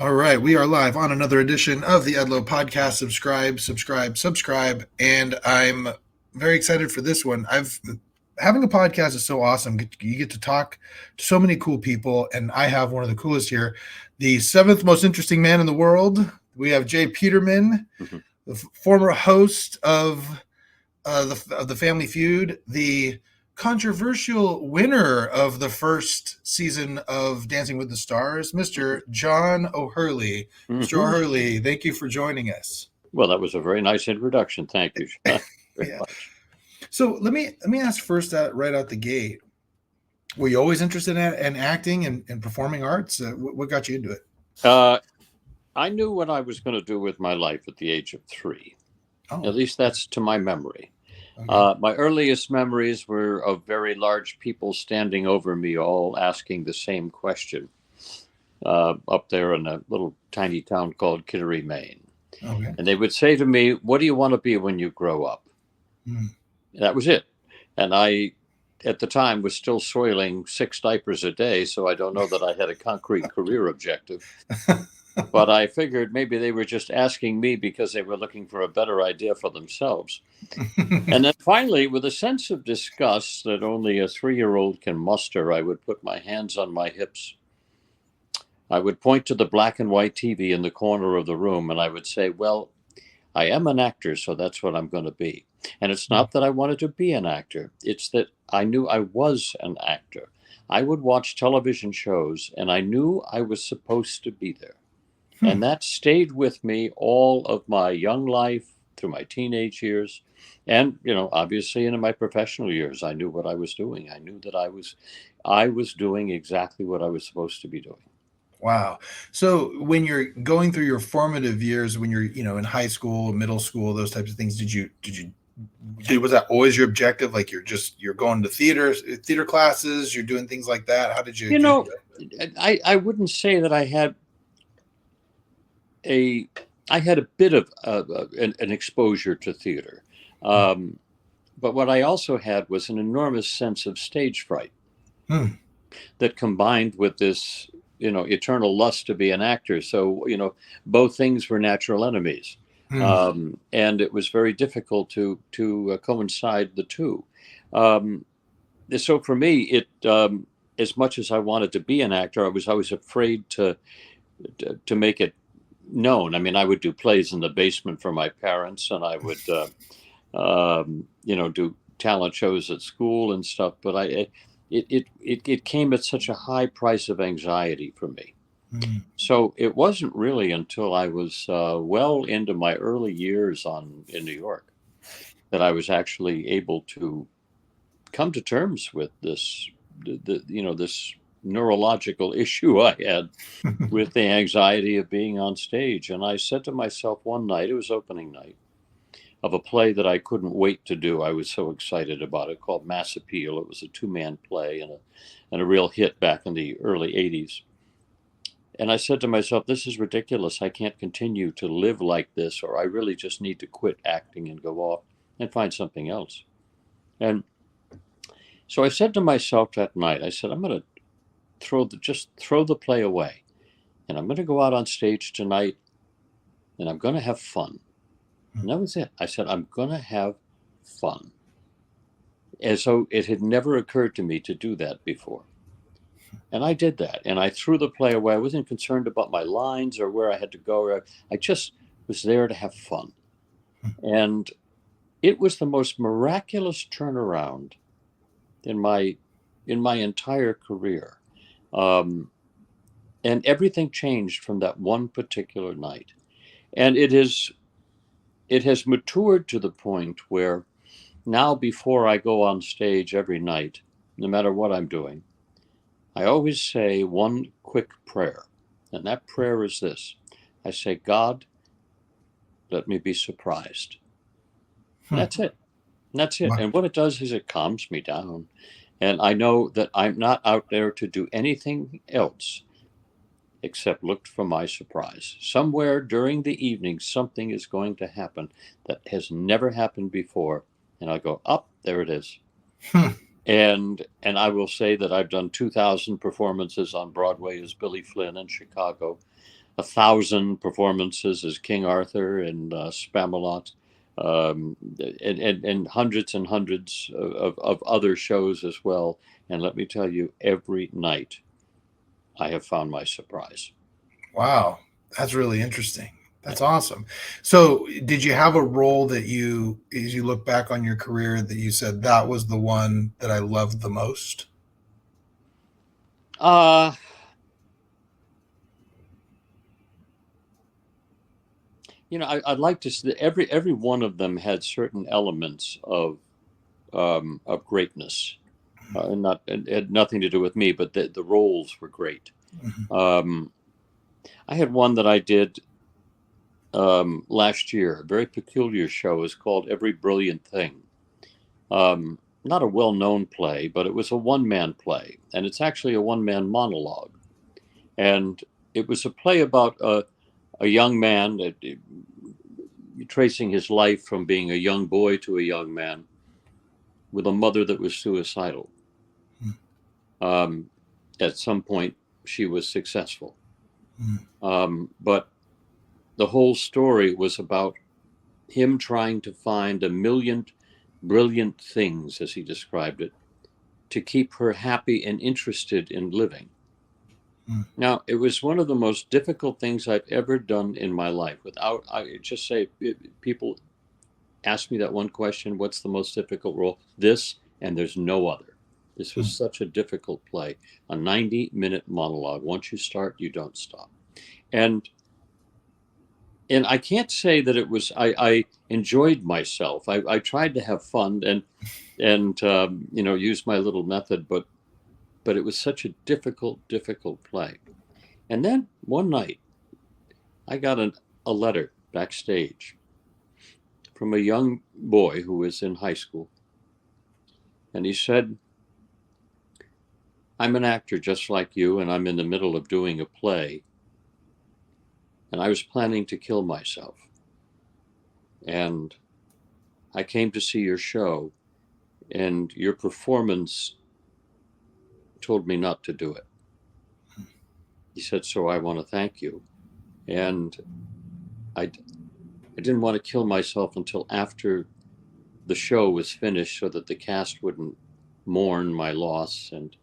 All right, we are live on another edition of the Edlow Podcast. Subscribe, and I'm very excited for this one. Having a podcast is so awesome. You get to talk to so many cool people, and I have one of the coolest here, the seventh most interesting man in the world. We have Jay Peterman, the former host of the Family Feud, the controversial winner of the first season of Dancing with the Stars, Mr. John O'Hurley. Mr. O'Hurley, thank you for joining us. Well, that was a very nice introduction. Thank you, Sean, very much. So let me ask first, right out the gate, were you always interested in acting and performing arts? What got you into it? I knew what I was going to do with my life at the age of 3. Oh. At least that's to my memory. Okay. My earliest memories were of very large people standing over me, all asking the same question, up there in a little tiny town called Kittery, Maine. Okay. And they would say to me, "What do you want to be when you grow up?" That was it. And I, at the time, was still soiling 6 diapers a day, so I don't know that I had a concrete career objective. But I figured maybe they were just asking me because they were looking for a better idea for themselves. And then finally, with a sense of disgust that only a 3-year-old can muster, I would put my hands on my hips. I would point to the black and white TV in the corner of the room, and I would say, well, I am an actor, so that's what I'm going to be. And it's not that I wanted to be an actor. It's that I knew I was an actor. I would watch television shows, and I knew I was supposed to be there. And that stayed with me all of my young life, through my teenage years, and, obviously into my professional years. I knew what I was doing. I knew that I was doing exactly what I was supposed to be doing. Wow. So when you're going through your formative years, when you're, in high school, middle school, those types of things, was that always your objective? Like you're going to theater classes, you're doing things like that. How did you? I wouldn't say that I had a bit of an exposure to theater. But what I also had was an enormous sense of stage fright that combined with this, eternal lust to be an actor. So, both things were natural enemies. And it was very difficult to coincide the two. So for me, it as much as I wanted to be an actor, I was always afraid to make it known. I mean, I would do plays in the basement for my parents, and I would, do talent shows at school and stuff. But it came at such a high price of anxiety for me. So it wasn't really until I was well into my early years in New York that I was actually able to come to terms with this neurological issue I had with the anxiety of being on stage. And I said to myself one night, it was opening night of a play that I couldn't wait to do. I was so excited about it, called Mass Appeal. It was a 2-man play and a real hit back in the early 80s. And I said to myself, this is ridiculous. I can't continue to live like this, or I really just need to quit acting and go off and find something else. And so I said to myself that night, I said, I'm going to throw the play away, and I'm going to go out on stage tonight, and I'm going to have fun. And that was it. I said, I'm going to have fun. And so it had never occurred to me to do that before. And I did that, and I threw the play away. I wasn't concerned about my lines or where I had to go. I just was there to have fun. And it was the most miraculous turnaround in my entire career. And everything changed from that one particular night. And it has matured to the point where now, before I go on stage every night, no matter what I'm doing, I always say one quick prayer. And that prayer is this. I say, God, let me be surprised. And that's it. And that's it. And what it does is it calms me down. And I know that I'm not out there to do anything else except look for my surprise. Somewhere during the evening, something is going to happen that has never happened before. And I'll go, up, there it is. And I will say that I've done 2,000 performances on Broadway as Billy Flynn in Chicago. 1,000 performances as King Arthur and Spamalot, and hundreds and hundreds of other shows as well. And let me tell you, every night I have found my surprise. Wow, that's really interesting. That's awesome. So, did you have a role that you, as you look back on your career, that you said that was the one that I loved the most? Uh, I'd like to say every one of them had certain elements of greatness, and not it had nothing to do with me, but the roles were great. Mhm. I had one that I did last year, a very peculiar show. It's called Every Brilliant Thing. Not a well-known play, but it was a one-man play, and it's actually a one-man monologue. And it was a play about a young man tracing his life from being a young boy to a young man with a mother that was suicidal. At some point, she was successful. But the whole story was about him trying to find a million brilliant things, as he described it, to keep her happy and interested in living. Now, it was one of the most difficult things I've ever done in my life. I just say, people ask me that one question, what's the most difficult role? This, and there's no other. This was such a difficult play, a 90-minute monologue. Once you start, you don't stop. And I can't say that it was, I enjoyed myself. I tried to have fun and use my little method, but it was such a difficult play. And then one night, I got a letter backstage from a young boy who was in high school. And he said, I'm an actor just like you, and I'm in the middle of doing a play. And I was planning to kill myself. And I came to see your show, and your performance told me not to do it. He said, so I want to thank you. And I didn't want to kill myself until after the show was finished so that the cast wouldn't mourn my loss. And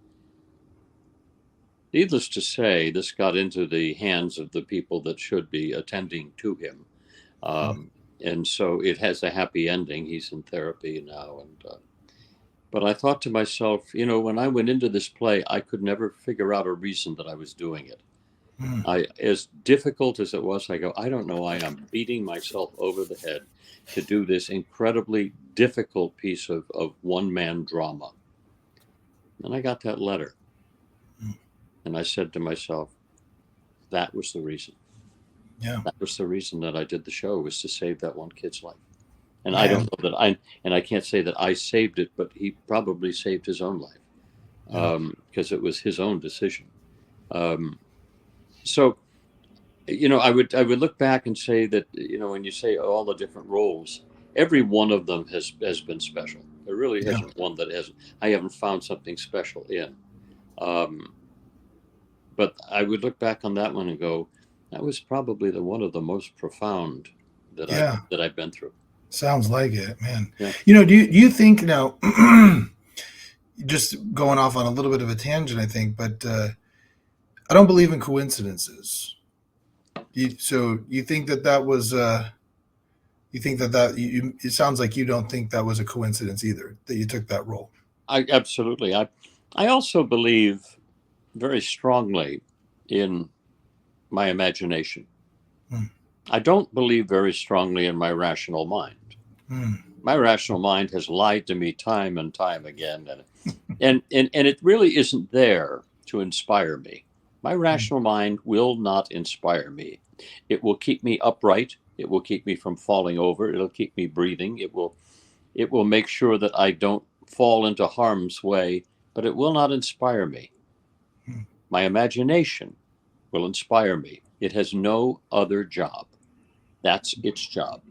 needless to say, this got into the hands of the people that should be attending to him. And so it has a happy ending. He's in therapy now. But I thought to myself, when I went into this play, I could never figure out a reason that I was doing it. As difficult as it was, I go, I don't know why I'm beating myself over the head to do this incredibly difficult piece of one-man drama. And I got that letter. And I said to myself, that was the reason. Yeah. That was the reason that I did the show, was to save that one kid's life. And I don't know that I can't say that I saved it, but he probably saved his own life, because it was his own decision. So, I would look back and say that, when you say all the different roles, every one of them has been special. There really hasn't one that I haven't found something special in. But I would look back on that one and go, that was probably one of the most profound that I've been through. Sounds like it, man. Yeah. Do you think now, just going off on a little bit of a tangent, I think, but I don't believe in coincidences. So you think that was, you think it sounds like you don't think that was a coincidence either, that you took that role. Absolutely. I also believe very strongly in my imagination. I don't believe very strongly in my rational mind. My rational mind has lied to me time and time again, and it really isn't there to inspire me. My rational mind will not inspire me. It will keep me upright. It will keep me from falling over. It'll keep me breathing. It will make sure that I don't fall into harm's way, but it will not inspire me. My imagination will inspire me. It has no other job. That's its job.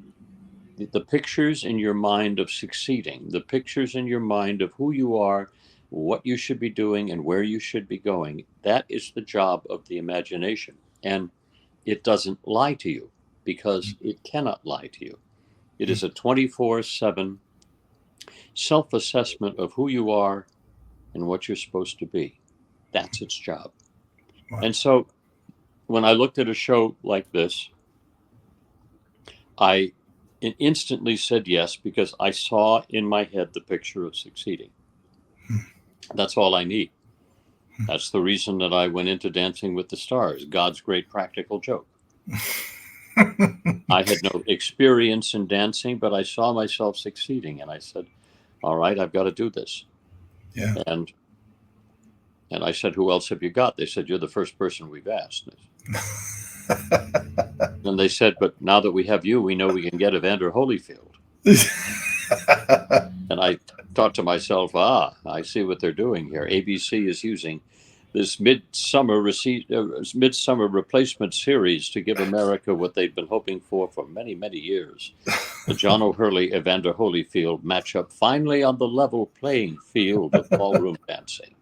The pictures in your mind of succeeding, the pictures in your mind of who you are, what you should be doing, and where you should be going, that is the job of the imagination. And it doesn't lie to you, because it cannot lie to you. It is a 24/7 self-assessment of who you are and what you're supposed to be. That's its job. Wow. And so when I looked at a show like this, I instantly said yes, because I saw in my head the picture of succeeding. That's all I need. That's the reason that I went into Dancing with the Stars, God's great practical joke. I had no experience in dancing, but I saw myself succeeding, and I said, all right, I've got to do this. Yeah. And I said, who else have you got? They said, you're the first person we've asked. And they said, but now that we have you, we know we can get Evander Holyfield. And I thought to myself, I see what they're doing here. ABC is using this midsummer replacement series to give America what they've been hoping for many, many years. The John O'Hurley, Evander Holyfield matchup finally on the level playing field of ballroom dancing.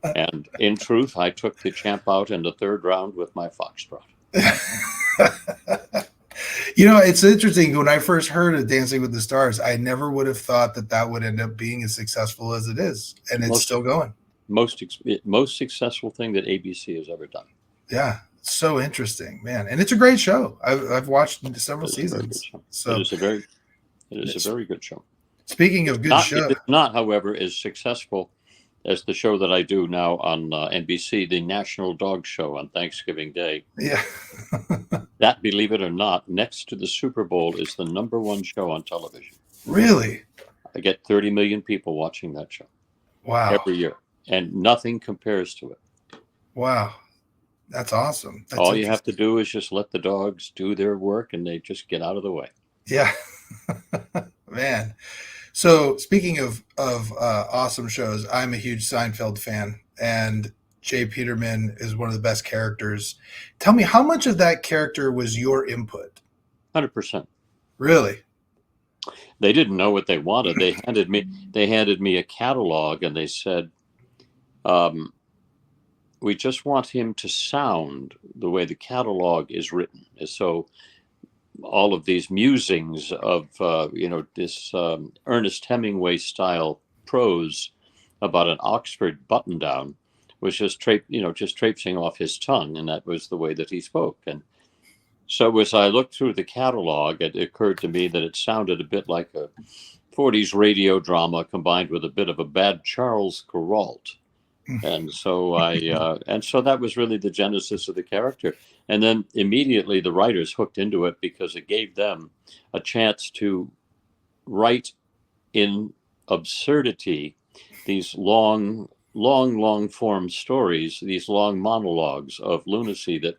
And in truth, I took the champ out in the third round with my foxtrot. It's interesting. When I first heard of Dancing with the Stars, I never would have thought that would end up being as successful as it is. And it's still going. Most successful thing that ABC has ever done. Yeah. So interesting, man. And it's a great show. I've watched several seasons. So it is a very good show. Speaking of good show. It's not, however, as successful as the show that I do now on NBC, the National Dog Show on Thanksgiving Day. Yeah. That, believe it or not, next to the Super Bowl, is the #1 show on television. Really? I get 30 million people watching that show. Wow. Every year. And nothing compares to it. Wow. That's awesome. All you have to do is just let the dogs do their work, and they just get out of the way. Yeah. Man. So speaking of awesome shows, I'm a huge Seinfeld fan, and Jay Peterman is one of the best characters. Tell me, how much of that character was your input? 100%. Really? They didn't know what they wanted. They handed me a catalog, and they said, we just want him to sound the way the catalog is written. So all of these musings of this Ernest Hemingway style prose about an Oxford button down was just traipsing off his tongue, and that was the way that he spoke. And so as I looked through the catalog, it occurred to me that it sounded a bit like a 40s radio drama combined with a bit of a bad Charles Kuralt. And so that was really the genesis of the character. And then immediately the writers hooked into it, because it gave them a chance to write in absurdity these long form stories, these long monologues of lunacy that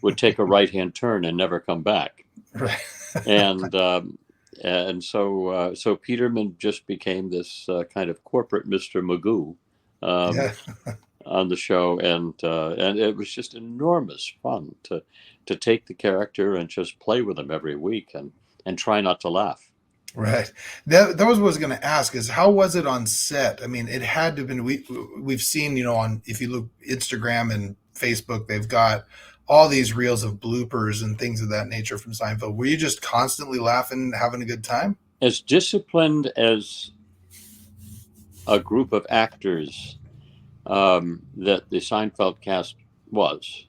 would take a right-hand turn and never come back. Right. And so Peterman just became this kind of corporate Mr. Magoo. On the show, and it was just enormous fun to take the character and just play with him every week and try not to laugh. Right. That was what I was going to ask, is how was it on set? I mean, it had to have been, we've seen, on, if you look Instagram and Facebook, they've got all these reels of bloopers and things of that nature from Seinfeld. Were you just constantly laughing, having a good time? As disciplined as a group of actors that the Seinfeld cast was,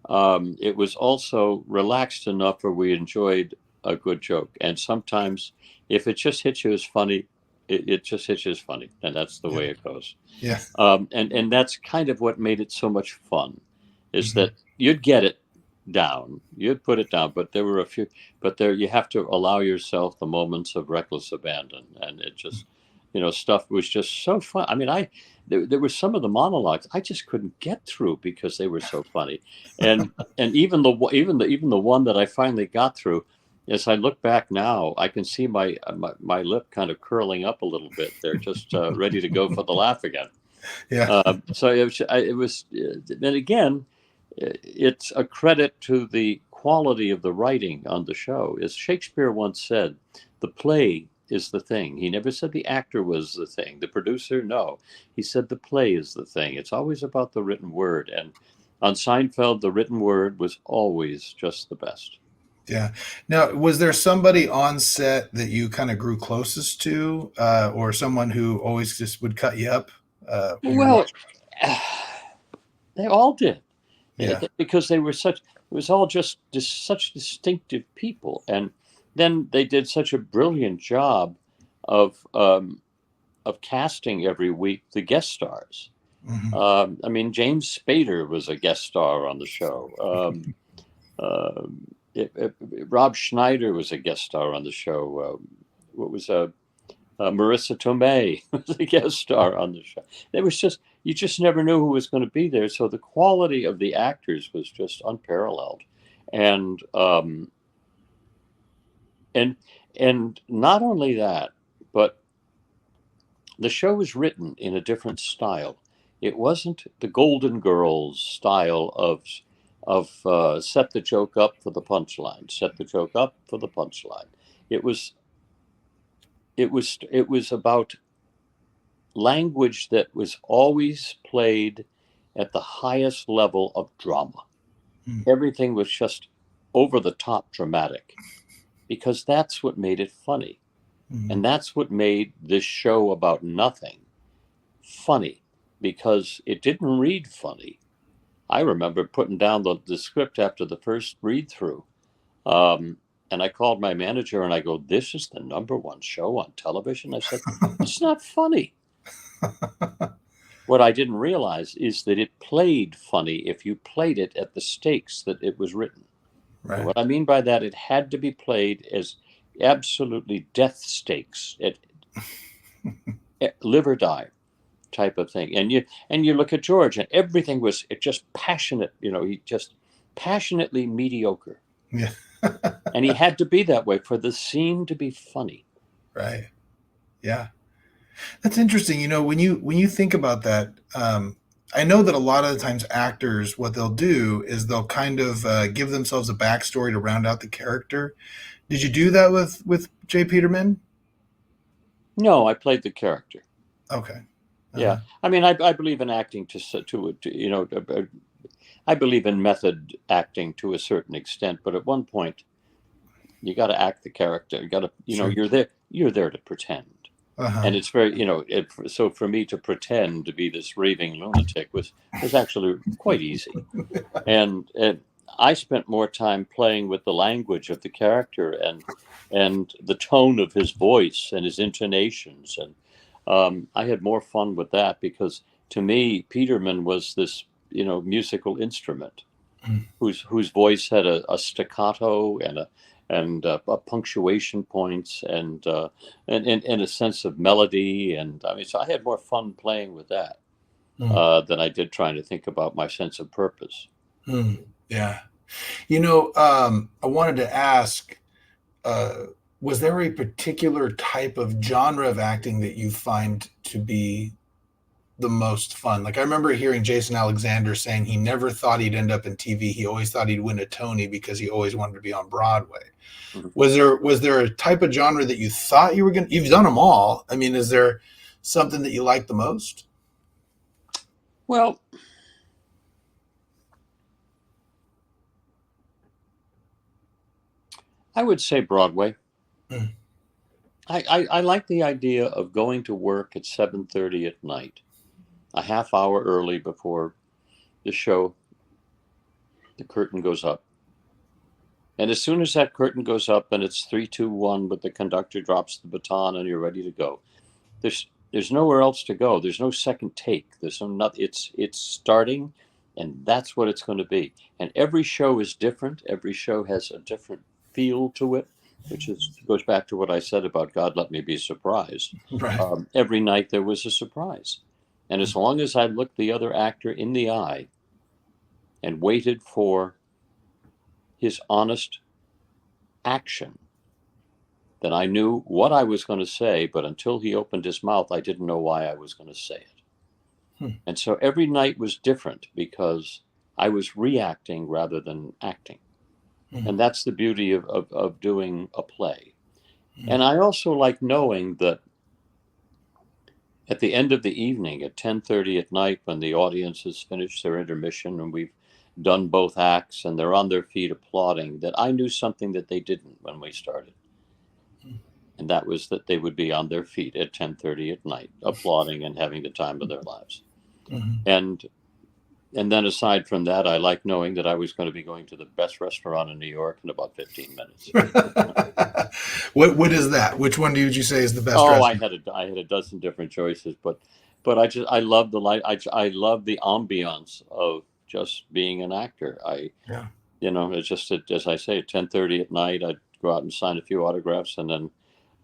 it was also relaxed enough where we enjoyed a good joke. And sometimes if it just hits you as funny, it just hits you as funny, and that's the way it goes. Yeah. And that's kind of what made it so much fun, is that you'd get it down, you'd put it down, but there were a few, you have to allow yourself the moments of reckless abandon, and it just, stuff was just so fun. I mean, there were some of the monologues I just couldn't get through because they were so funny, and even the one that I finally got through, as I look back now, I can see my lip kind of curling up a little bit. They're just ready to go for the laugh again. Yeah. So it was, and again, it's a credit to the quality of the writing on the show. As Shakespeare once said, the play is the thing. He never said the actor was the thing. The producer, no. He said the play is the thing. It's always about the written word. On Seinfeld, the written word was always just the best. Yeah. Now, was there somebody on set that you kind of grew closest to, or someone who always just would cut you up when you're Well, watching? they all did. Yeah. Because they were such, it was all just such distinctive people. And then they did such a brilliant job of, um, of casting every week the guest stars. Hmm. I mean, James Spader was a guest star on the show. Uh, Rob Schneider was a guest star on the show. What was Marissa Tomei was a guest star on the show. There was just, you just never knew who was going to be there. So the quality of the actors was just unparalleled, and and and not only that, but the show was written in a different style. It wasn't the Golden Girls style of set the joke up for the punchline, set the joke up for the punchline. It was it was about language that was always played at the highest level of drama. Mm. Everything was just over the top dramatic because that's what made it funny. Mm. And that's what made this show about nothing funny, because it didn't read funny. I remember putting down the script after the first read through. And I called my manager and I go, "This is the number one show on television." I said, "It's not funny." What I didn't realize is that it played funny if you played it at the stakes that it was written. And Right. what I mean by that, it had to be played as absolutely death stakes, at live or die type of thing. And you look at George, and everything was it just passionate. He just passionately mediocre, Yeah. and he had to be that way for the scene to be funny. Right. Yeah. That's interesting. When you think about that, I know that a lot of the times actors, what they'll do is they'll kind of give themselves a backstory to round out the character. Did you do that with Jay Peterman? No, I played the character. Okay. Yeah, I mean, I believe in acting I believe in method acting to a certain extent, but at one point you got to act the character. You got to, Sure. you're there to pretend. Uh-huh. And it's very, so for me to pretend to be this raving lunatic was actually quite easy. And I spent more time playing with the language of the character and the tone of his voice and his intonations, and I had more fun with that because to me Peterman was this musical instrument Mm. whose voice had a staccato and a punctuation points and a sense of melody, and I mean, so I had more fun playing with that Mm. than I did trying to think about my sense of purpose. Mm. Yeah. I wanted to ask, uh, was there a particular type of genre of acting that you find to be the most fun? Like I remember hearing Jason Alexander saying he never thought he'd end up in TV. He always thought he'd win a Tony because he always wanted to be on Broadway. Mhm. Was there a type of genre that you thought you were going to, you've done them all. I mean, is there something that you like the most? Well, I would say Broadway. Mm. I like the idea of going to work at 7:30 at night, a half hour early before the show, the curtain goes up. And as soon as that curtain goes up and it's 3, 2, 1, but the conductor drops the baton and you're ready to go, there's nowhere else to go. There's no second take. There's no nothing. It's starting, and that's what it's going to be. And every show is different. Every show has a different feel to it, which goes back to what I said about God let me be surprised. Right. Every night there was a surprise, and as long as I looked the other actor in the eye and waited for his honest action, then I knew what I was going to say, but until he opened his mouth, I didn't know why I was going to say it. Hmm. And so every night was different because I was reacting rather than acting. Hmm. And that's the beauty of doing a play. Hmm. And I also like knowing that at the end of the evening at 10:30 at night, when the audience has finished their intermission and done both acts and they're on their feet applauding, that I knew something that they didn't when we started. And that was that they would be on their feet at 10:30 at night, applauding and having the time of their lives. And then aside from that, I like knowing that I was going to be going to the best restaurant in New York in about 15 minutes. What is that? Which one did you say is the best Oh, restaurant? I had a dozen different choices, but I love the light. I love the ambiance of just being an actor. Yeah. It's just as I say, 10:30 at night, I'd go out and sign a few autographs, and then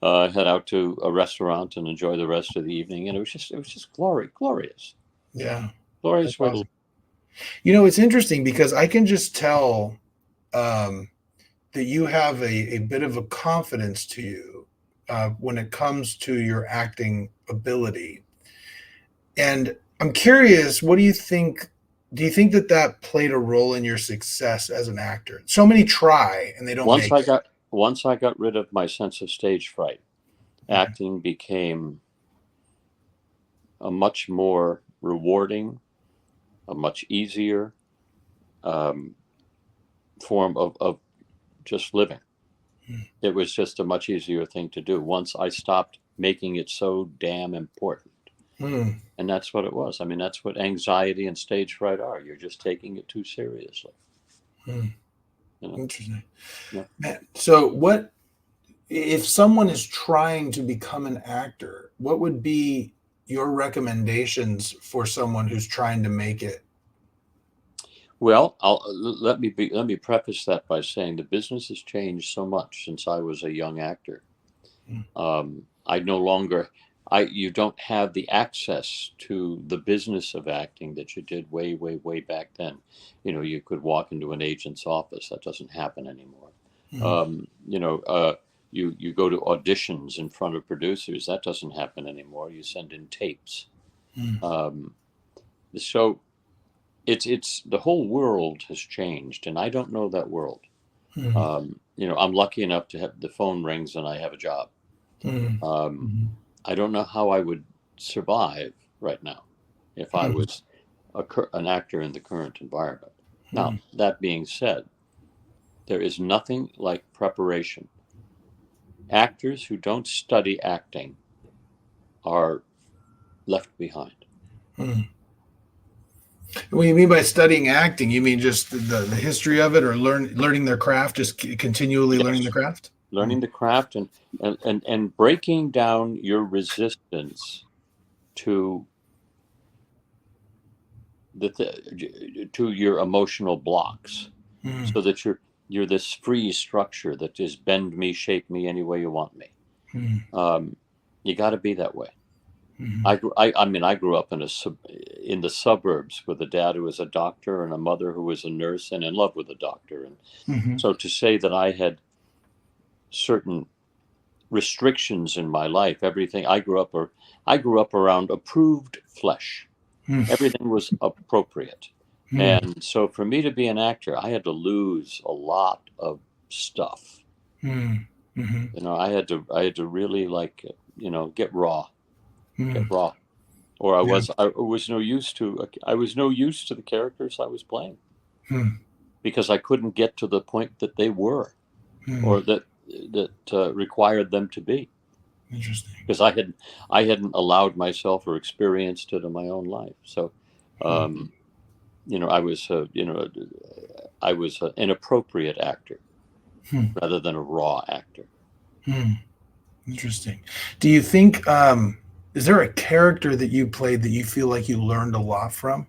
head out to a restaurant and enjoy the rest of the evening. And it was just glorious, Yeah. glorious That's way awesome. It's interesting because I can just tell that you have a bit of a confidence to you when it comes to your acting ability. And I'm curious, what do you think? Do you think that played a role in your success as an actor? So many try and they don't once make it. once I got rid of my sense of stage fright, acting became a much more rewarding, a much easier form of just living. It was just a much easier thing to do once I stopped making it so damn important. And that's what it was. I mean, that's what anxiety and stage fright are. You're just taking it too seriously. Interesting. Yeah. Man, so what if someone is trying to become an actor, what would be your recommendations for someone who's trying to make it? Well, let me preface that by saying the business has changed so much since I was a young actor. I no longer, you don't have the access to the business of acting that you did way, way, way back then. You could walk into an agent's office. That doesn't happen anymore. You go to auditions in front of producers. That doesn't happen anymore. You send in tapes. So it's the whole world has changed, and I don't know that world. I'm lucky enough to have the phone rings and I have a job. I don't know how I would survive right now if I was an actor in the current environment. Now, that being said, there is nothing like preparation. Actors who don't study acting are left behind. What you mean by studying acting? You mean just the history of it, or learning their craft, just continually learning the craft? Learning the craft and breaking down your resistance to to your emotional blocks, so that you're this free structure that is bend me, shape me any way you want me. You got to be that way. I mean, I grew up in the suburbs with a dad who was a doctor and a mother who was a nurse and in love with a doctor. And so to say that I had certain restrictions in my life, everything I grew up around approved flesh. Everything was appropriate. And so for me to be an actor, I had to lose a lot of stuff. I had to really get raw. Get raw, or I was no use to the characters I was playing, because I couldn't get to the point that they were, or that required them to be. Interesting. Because I hadn't allowed myself or experienced it in my own life. So, I was an inappropriate actor rather than a raw actor. Interesting. Do you think? Is there a character that you played that you feel like you learned a lot from?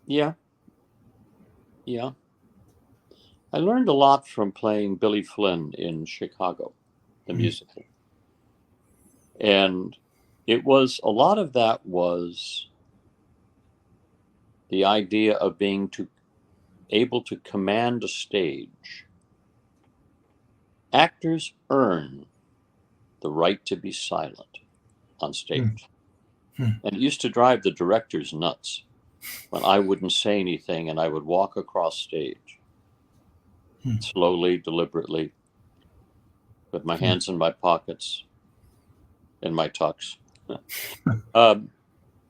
Yeah. I learned a lot from playing Billy Flynn in Chicago, the musical. And a lot of that was the idea of being able to command a stage. Actors earn the right to be silent on stage. And it used to drive the directors nuts when I wouldn't say anything and I would walk across stage slowly, deliberately, with my hands in my pockets, in my tux.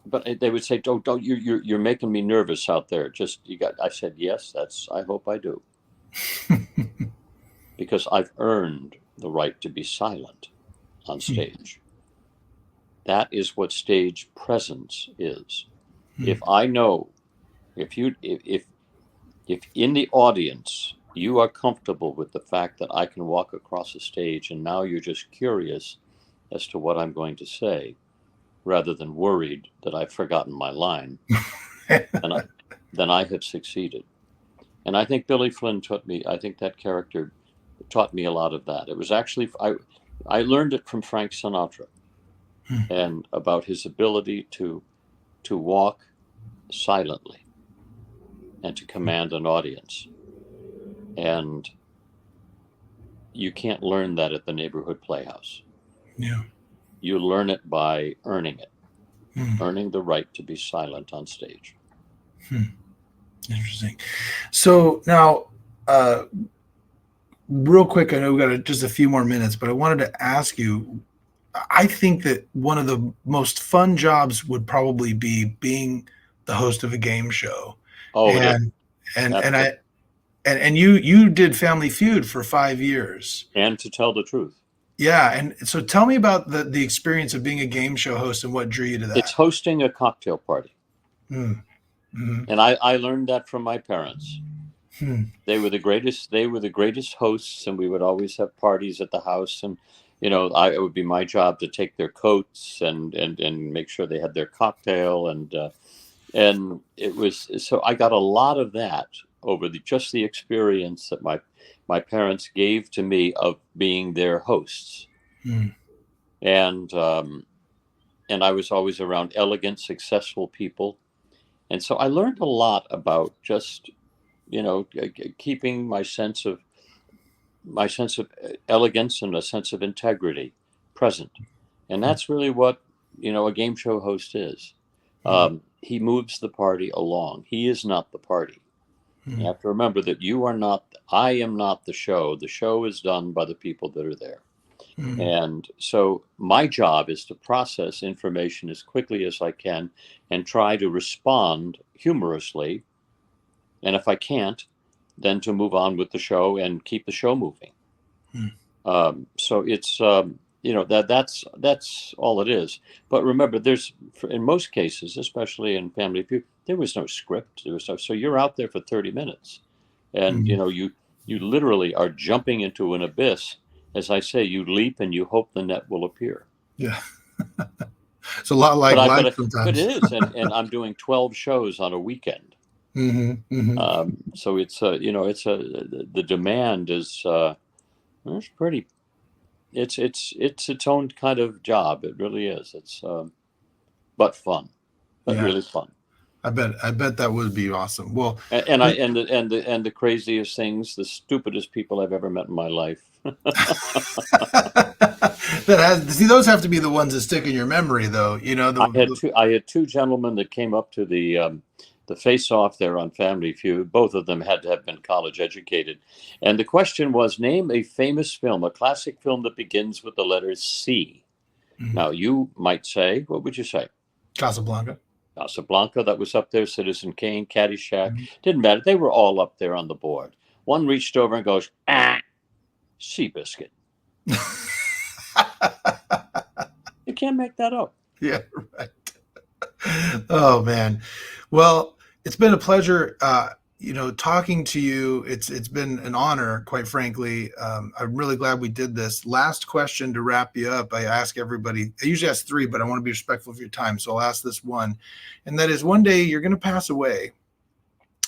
but they would say, don't you're making me nervous out there. Just you got. I said, yes, I hope I do, because I've earned the right to be silent on stage. That is what stage presence is. If I know, if in the audience you are comfortable with the fact that I can walk across a stage and now you're just curious as to what I'm going to say, rather than worried that I've forgotten my line, then I have succeeded. And I think Billy Flynn I think that character taught me a lot of that. It was actually, I learned it from Frank Sinatra, and about his ability to walk silently and to command an audience. And you can't learn that at the neighborhood playhouse. Yeah. You learn it by earning it, earning the right to be silent on stage. Interesting. So now, real quick, I know we've got just a few more minutes, but I wanted to ask you, I think that one of the most fun jobs would probably be being the host of a game show. Oh, and you did Family Feud for 5 years. And to tell the truth. Yeah, and so tell me about the experience of being a game show host and what drew you to that. It's hosting a cocktail party. And I learned that from my parents. They were the greatest hosts, and we would always have parties at the house. And it would be my job to take their coats and make sure they had their cocktail, and it was, so I got a lot of that over just the experience that my parents gave to me of being their hosts. And I was always around elegant, successful people. And so I learned a lot about just, keeping my sense of elegance and a sense of integrity present. And that's really what, a game show host is. He moves the party along. He is not the party. You have to remember that I am not the show. The show is done by the people that are there. And so my job is to process information as quickly as I can and try to respond humorously. And if I can't, then to move on with the show and keep the show moving. So it's, that's all it is. But remember, in most cases, especially in Family Feud, there was no script. So you're out there for 30 minutes. And, you literally are jumping into an abyss. As I say, you leap and you hope the net will appear. Yeah. It's a lot like life sometimes. It is. And I'm doing 12 shows on a weekend. So it's, the demand is, it's pretty, it's its own kind of job. It really is. It's, but fun, but really fun. I bet that would be awesome. Well, and the craziest things, the stupidest people I've ever met in my life. Those have to be the ones that stick in your memory, though. I had two gentlemen that came up to the face-off there on Family Feud. Both of them had to have been college educated, and the question was, name a famous film, a classic film that begins with the letter C. Now you might say, what would you say? Casablanca, that was up there. Citizen Kane, Caddyshack, didn't matter. They were all up there on the board. One reached over and goes, Seabiscuit. You can't make that up. Yeah, right. Oh man. Well, it's been a pleasure, talking to you. It's been an honor, quite frankly. I'm really glad we did this. Last question to wrap you up. I ask everybody, I usually ask 3, but I want to be respectful of your time. So I'll ask this one. And that is, one day you're going to pass away.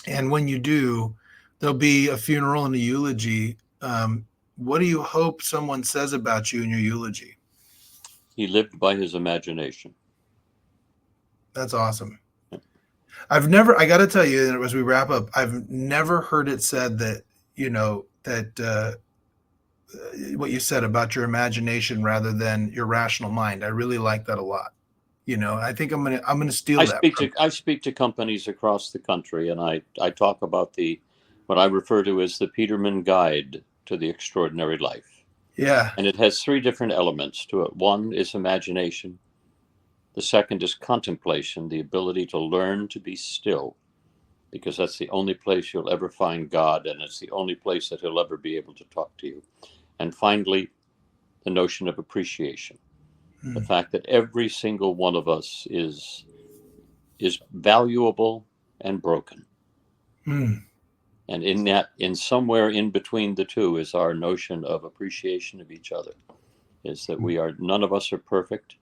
And when you do, there'll be a funeral and a eulogy. What do you hope someone says about you in your eulogy? He lived by his imagination. That's awesome. I got to tell you, as we wrap up, I've never heard it said that, what you said about your imagination rather than your rational mind. I really like that a lot. I think I'm going to steal that. I speak to companies across the country, and I talk about what I refer to as the Peterman Guide to the Extraordinary Life. Yeah. And it has 3 different elements to it. One is imagination. The second is contemplation, the ability to learn to be still, because that's the only place you'll ever find God, and it's the only place that he'll ever be able to talk to you. And finally, the notion of appreciation, the fact that every single one of us is valuable and broken. And in somewhere in between the two is our notion of appreciation of each other, is that none of us are perfect,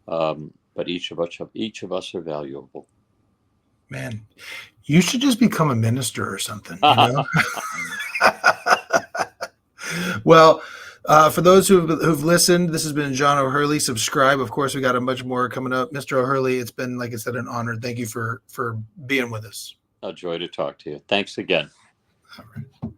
but each of us are valuable. Man, you should just become a minister or something, you know? Well, for those who've listened, this has been John O'Hurley. Subscribe. Of course, we got a much more coming up. Mr. O'Hurley, it's been, like I said, an honor. Thank you for being with us. A joy to talk to you. Thanks again. All right.